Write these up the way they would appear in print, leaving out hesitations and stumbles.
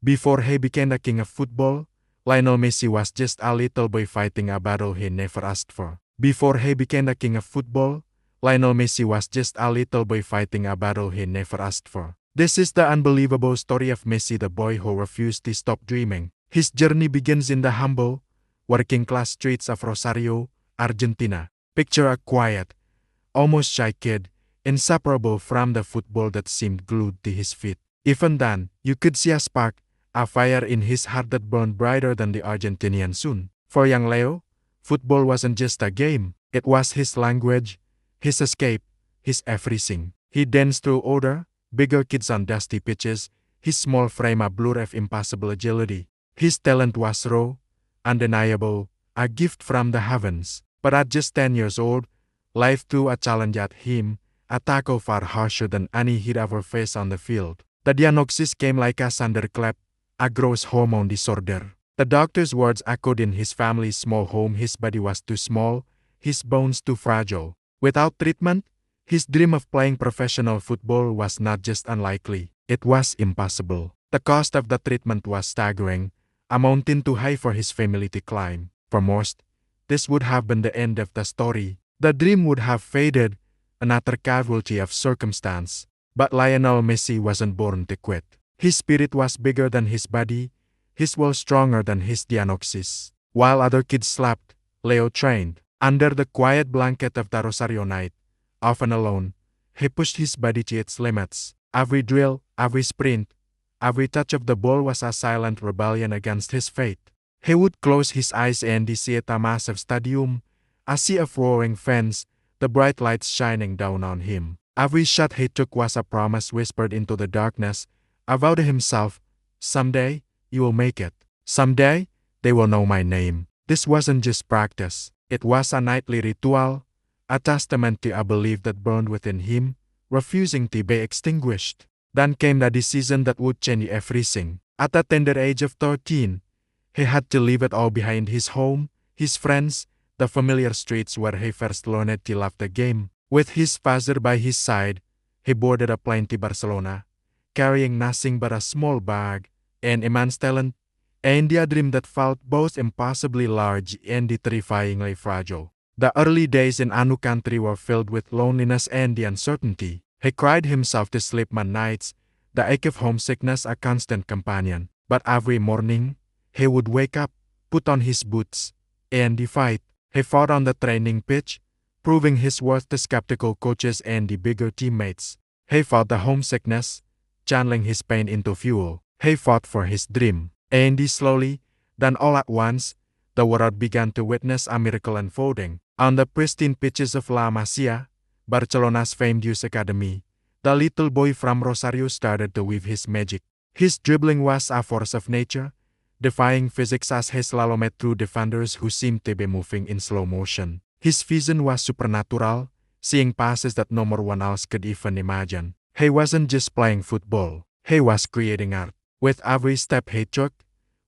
Before he became the king of football, Lionel Messi was just a little boy fighting a battle he never asked for. Before he became the king of football, Lionel Messi was just a little boy fighting a battle he never asked for. This is the unbelievable story of Messi, the boy who refused to stop dreaming. His journey begins in the humble, working-class streets of Rosario, Argentina. Picture a quiet, almost shy kid, inseparable from the football that seemed glued to his feet. Even then, you could see a spark, a fire in his heart that burned brighter than the Argentinian sun. For young Leo, football wasn't just a game, it was his language, his escape, his everything. He danced through older, bigger kids on dusty pitches, his small frame a blur of impossible agility. His talent was raw, undeniable, a gift from the heavens. But at just 10 years old, life threw a challenge at him, a tackle far harsher than any he'd ever faced on the field. The diagnosis came like a thunderclap, a gross hormone disorder. The doctor's words echoed in his family's small home. His body was too small, his bones too fragile. Without treatment, his dream of playing professional football was not just unlikely, it was impossible. The cost of the treatment was staggering, a mountain too high for his family to climb. For most, this would have been the end of the story. The dream would have faded, another casualty of circumstance. But Lionel Messi wasn't born to quit. His spirit was bigger than his body, his will stronger than his diagnosis. While other kids slept, Leo trained. Under the quiet blanket of the Rosario night, often alone, he pushed his body to its limits. Every drill, every sprint, every touch of the ball was a silent rebellion against his fate. He would close his eyes and see a massive stadium, a sea of roaring fans, the bright lights shining down on him. Every shot he took was a promise whispered into the darkness, a vow to himself, someday, you will make it. Someday, they will know my name. This wasn't just practice, it was a nightly ritual, a testament to a belief that burned within him, refusing to be extinguished. Then came the decision that would change everything. At the tender age of 13, he had to leave it all behind: his home, his friends, the familiar streets where he first learned to love the game. With his father by his side, he boarded a plane to Barcelona, carrying nothing but a small bag, an immense talent, and a dream that felt both impossibly large and terrifyingly fragile. The early days in a new country were filled with loneliness and the uncertainty. He cried himself to sleep on nights, the ache of homesickness a constant companion. But every morning, he would wake up, put on his boots, and fight. He fought on the training pitch, proving his worth to skeptical coaches and the bigger teammates. He fought the homesickness, channeling his pain into fuel. He fought for his dream. And slowly, then all at once, the world began to witness a miracle unfolding. On the pristine pitches of La Masia, Barcelona's famed youth academy, the little boy from Rosario started to weave his magic. His dribbling was a force of nature, defying physics as he slalomed through defenders who seemed to be moving in slow motion. His vision was supernatural, seeing passes that no one else could even imagine. He wasn't just playing football, he was creating art. With every step he took,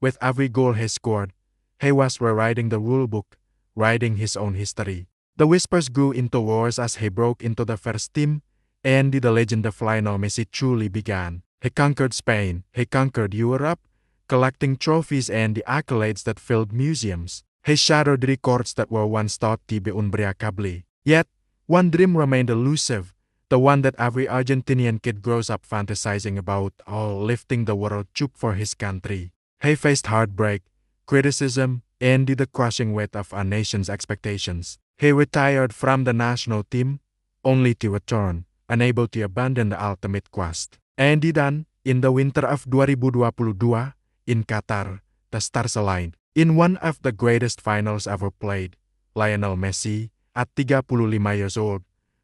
with every goal he scored, he was rewriting the rulebook, writing his own history. The whispers grew into wars as he broke into the first team, and the legend of Lionel Messi truly began. He conquered Spain, he conquered Europe, collecting trophies and the accolades that filled museums. He shattered records that were once thought to be unbreakable. Yet, one dream remained elusive, the one that every Argentinian kid grows up fantasizing about, lifting the world cup for his country. He faced heartbreak, criticism, and the crushing weight of a nation's expectations. He retired from the national team, only to return, unable to abandon the ultimate quest. And then, in the winter of 2022, in Qatar, the stars aligned. In one of the greatest finals ever played, Lionel Messi, at 35 years old,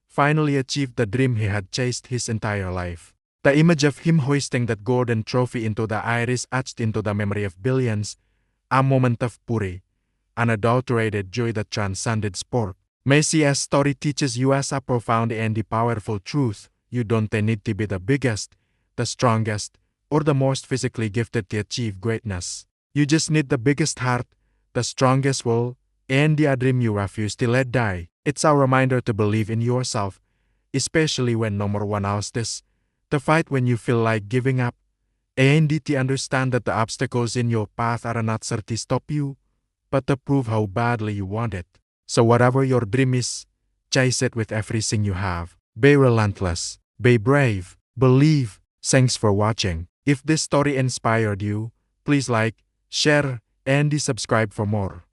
finally achieved the dream he had chased his entire life. The image of him hoisting that golden trophy into the air is etched into the memory of billions, a moment of pure, unadulterated joy that transcended sport. Messi's story teaches us a profound and powerful truth: you don't need to be the biggest, the strongest, or the most physically gifted to achieve greatness. You just need the biggest heart, the strongest will, and the dream you refuse to let die. It's a reminder to believe in yourself, especially when no one else does, to fight when you feel like giving up, And to understand that the obstacles in your path are not there to stop you, but to prove how badly you want it. So whatever your dream is, chase it with everything you have. Be relentless. Be brave. Believe. Thanks for watching. If this story inspired you, please like, share, and subscribe for more.